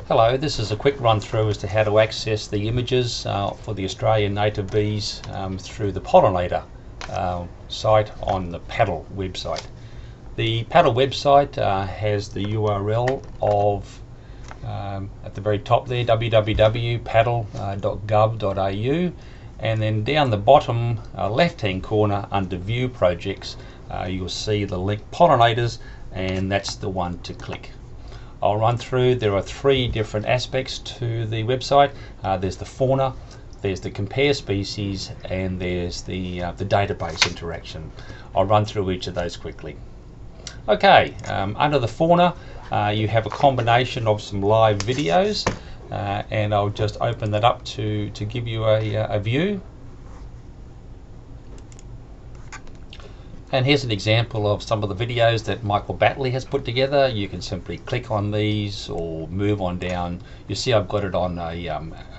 Hello, this is a quick run through as to how to access the images for the Australian native bees through the Pollinator site on the Paddle website. The Paddle website has the URL of at the very top there, www.paddle.gov.au, and then down the bottom left hand corner under View Projects you'll see the link Pollinators, and that's the one to click. I'll run through. There are three different aspects to the website. There's the fauna, there's the compare species, and there's the database interaction. I'll run through each of those quickly. Okay, under the fauna you have a combination of some live videos, and I'll just open that up to give you a view. And here's an example of some of the videos that Michael Batley has put together. You can simply click on these or move on down. You see I've got it on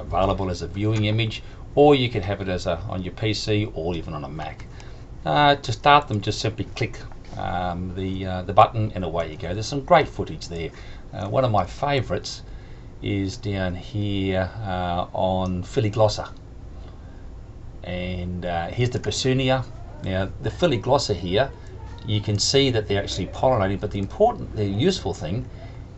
available as a viewing image, or you can have it as on your PC or even on a Mac. To start them, just simply click the button and away you go. There's some great footage there. One of my favourites is down here on Phyloglossa, and here's the Petunia. Now the Phyloglossa here, you can see that they're actually pollinating, but the useful thing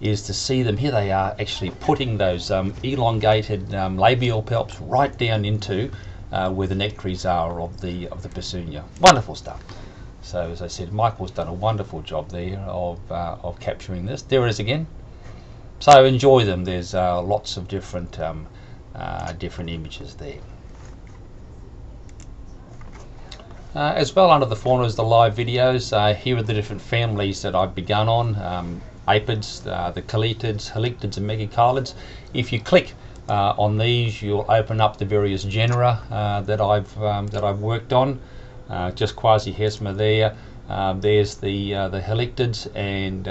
is to see them. Here they are actually putting those elongated labial palps right down into where the nectaries are of the Petunia. Wonderful stuff. So as I said, Michael's done a wonderful job there of capturing this. There it is again. So enjoy them. There's lots of different images there. As well, under the fauna is the live videos. Here are the different families that I've begun on: apids, the caletids, halictids, and megachilids. If you click on these, you'll open up the various genera that I've worked on. Just Quasi-Hesma there. There's the halictids and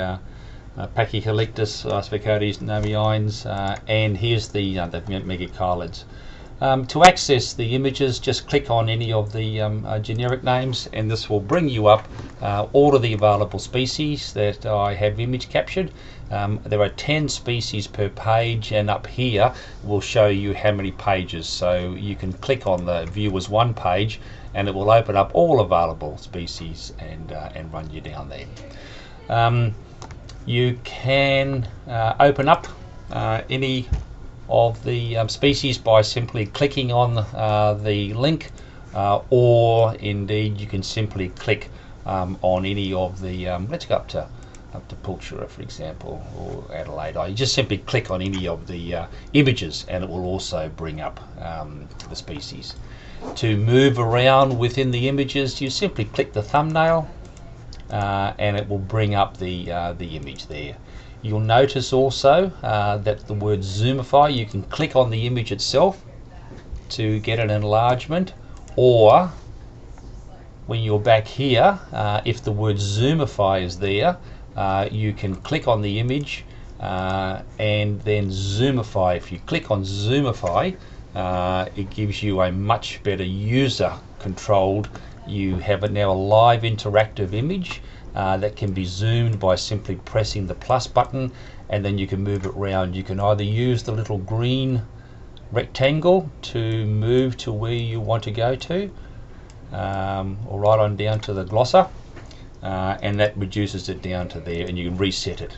Pachyhalictus, Sphecodes, Nomeines, and here's the megachilids. To access the images, just click on any of the generic names, and this will bring you up all of the available species that I have image captured. There are 10 species per page, and up here will show you how many pages. So you can click on the View as One page, and it will open up all available species and run you down there. You can open up any of the species by simply clicking on the link, or indeed you can simply click on any of the let's go up to Pulchera, for example, or Adelaide. You just simply click on any of the images, and it will also bring up the species. To move around within the images, you simply click the thumbnail, and it will bring up the image there. You'll notice also that the word zoomify, you can click on the image itself to get an enlargement, or when you're back here, if the word zoomify is there, you can click on the image and then zoomify. If you click on zoomify, it gives you a much better user controlled. You have now a live interactive image that can be zoomed by simply pressing the plus button, and then you can move it around. You can either use the little green rectangle to move to where you want to go to, or right on down to the glossa, and that reduces it down to there, and you can reset it.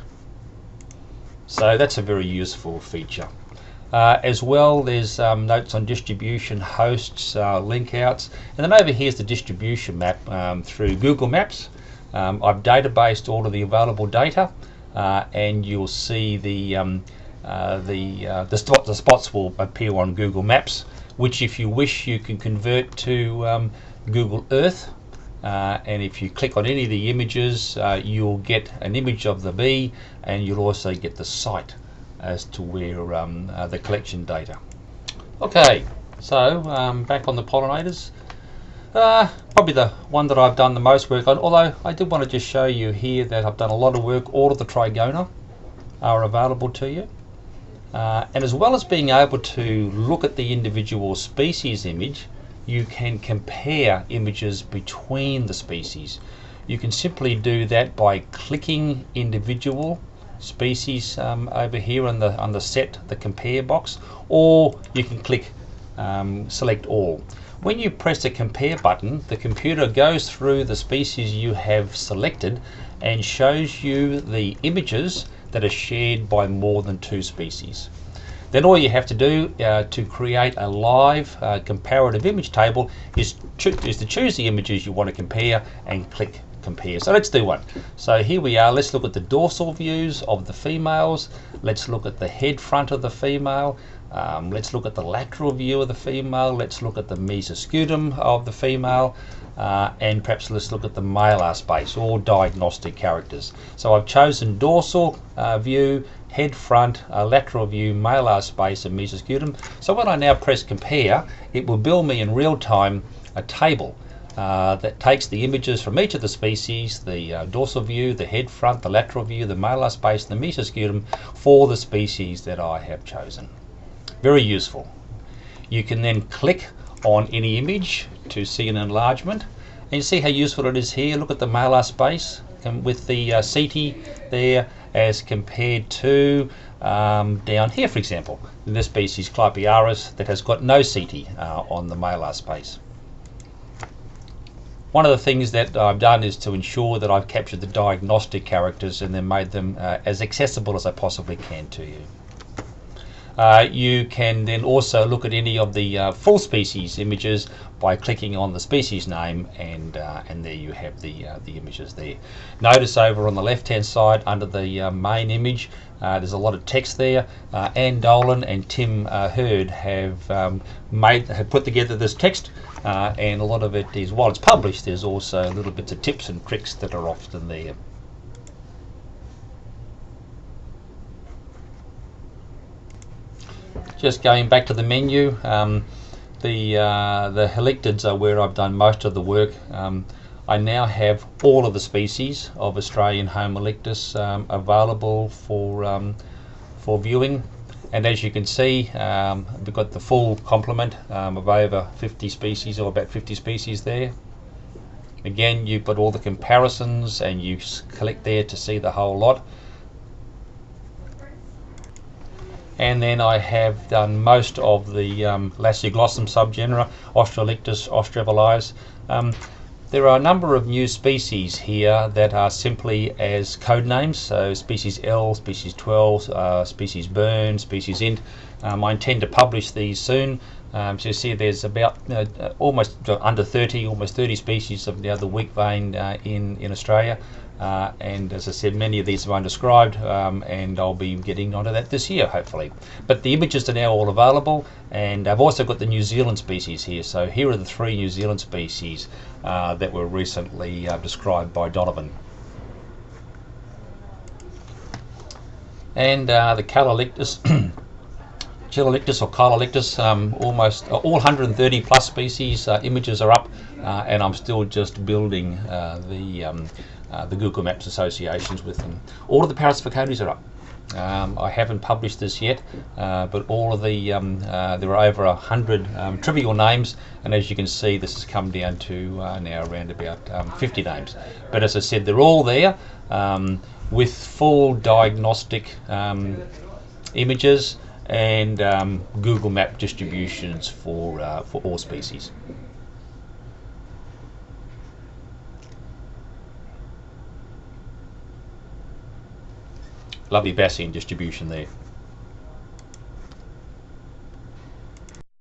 So that's a very useful feature. As well, there's notes on distribution, hosts, link outs, and then over here is the distribution map through Google Maps. I've databased all of the available data, and you'll see the spots will appear on Google Maps, which if you wish you can convert to Google Earth, and if you click on any of the images, you'll get an image of the bee, and you'll also get the site as to where the collection data. Okay, so back on the pollinators. Probably the one that I've done the most work on, although I did want to just show you here that I've done a lot of work. All of the Trigona are available to you, and as well as being able to look at the individual species image, you can compare images between the species. You can simply do that by clicking individual species over here on the set, the compare box, or you can click select all. When you press the compare button, the computer goes through the species you have selected and shows you the images that are shared by more than 2 species. Then all you have to do to create a live comparative image table is to choose the images you want to compare and click compare. So let's do one. So here we are. Let's look at the dorsal views of the females. Let's look at the head front of the female. Let's look at the lateral view of the female. Let's look at the mesoscutum of the female. And perhaps let's look at the malar space, all diagnostic characters. So I've chosen dorsal view, head front, lateral view, malar space and mesoscutum. So when I now press compare, it will build me in real time a table that takes the images from each of the species, the dorsal view, the head front, the lateral view, the malar space, the mesoscutum for the species that I have chosen. Very useful. You can then click on any image to see an enlargement, and you see how useful it is here. Look at the malar space and with the CT there as compared to down here, for example, in this species Clypearis that has got no CT on the malar space. One of the things that I've done is to ensure that I've captured the diagnostic characters and then made them as accessible as I possibly can to you. You can then also look at any of the full species images by clicking on the species name, and there you have the images there. Notice over on the left hand side under the main image there's a lot of text there. Anne Dolan and Tim Hurd have put together this text, and a lot of it is, while it's published, there's also little bits of tips and tricks that are often there. Just going back to the menu, the halictids are where I've done most of the work. I now have all of the species of Australian Homo erectus available for viewing, and as you can see, we've got the full complement of over 50 species, or about 50 species there. Again, you've got all the comparisons, and you click there to see the whole lot. And then I have done most of the Lasioglossum subgenera, Australictus, Austrevolius. There are a number of new species here that are simply as code names, so species L, species 12, species Burn, species Int. I intend to publish these soon. So you see there's about almost under 30, almost 30 species of the weak vein in Australia. And as I said, many of these are undescribed, and I'll be getting onto that this year, hopefully. But the images are now all available, and I've also got the New Zealand species here. So here are the 3 New Zealand species that were recently described by Donovan. And the Calolictus, Chilolictus or Kylolictus, almost all 130 plus species images are up, and I'm still just building the Google Maps associations with them. All of the Parasiphocodes are up. I haven't published this yet, but all of the there are over 100 trivial names, and as you can see, this has come down to now around about 50 names. But as I said, they're all there with full diagnostic images and Google Map distributions for all species. Lovely Bayesian distribution there.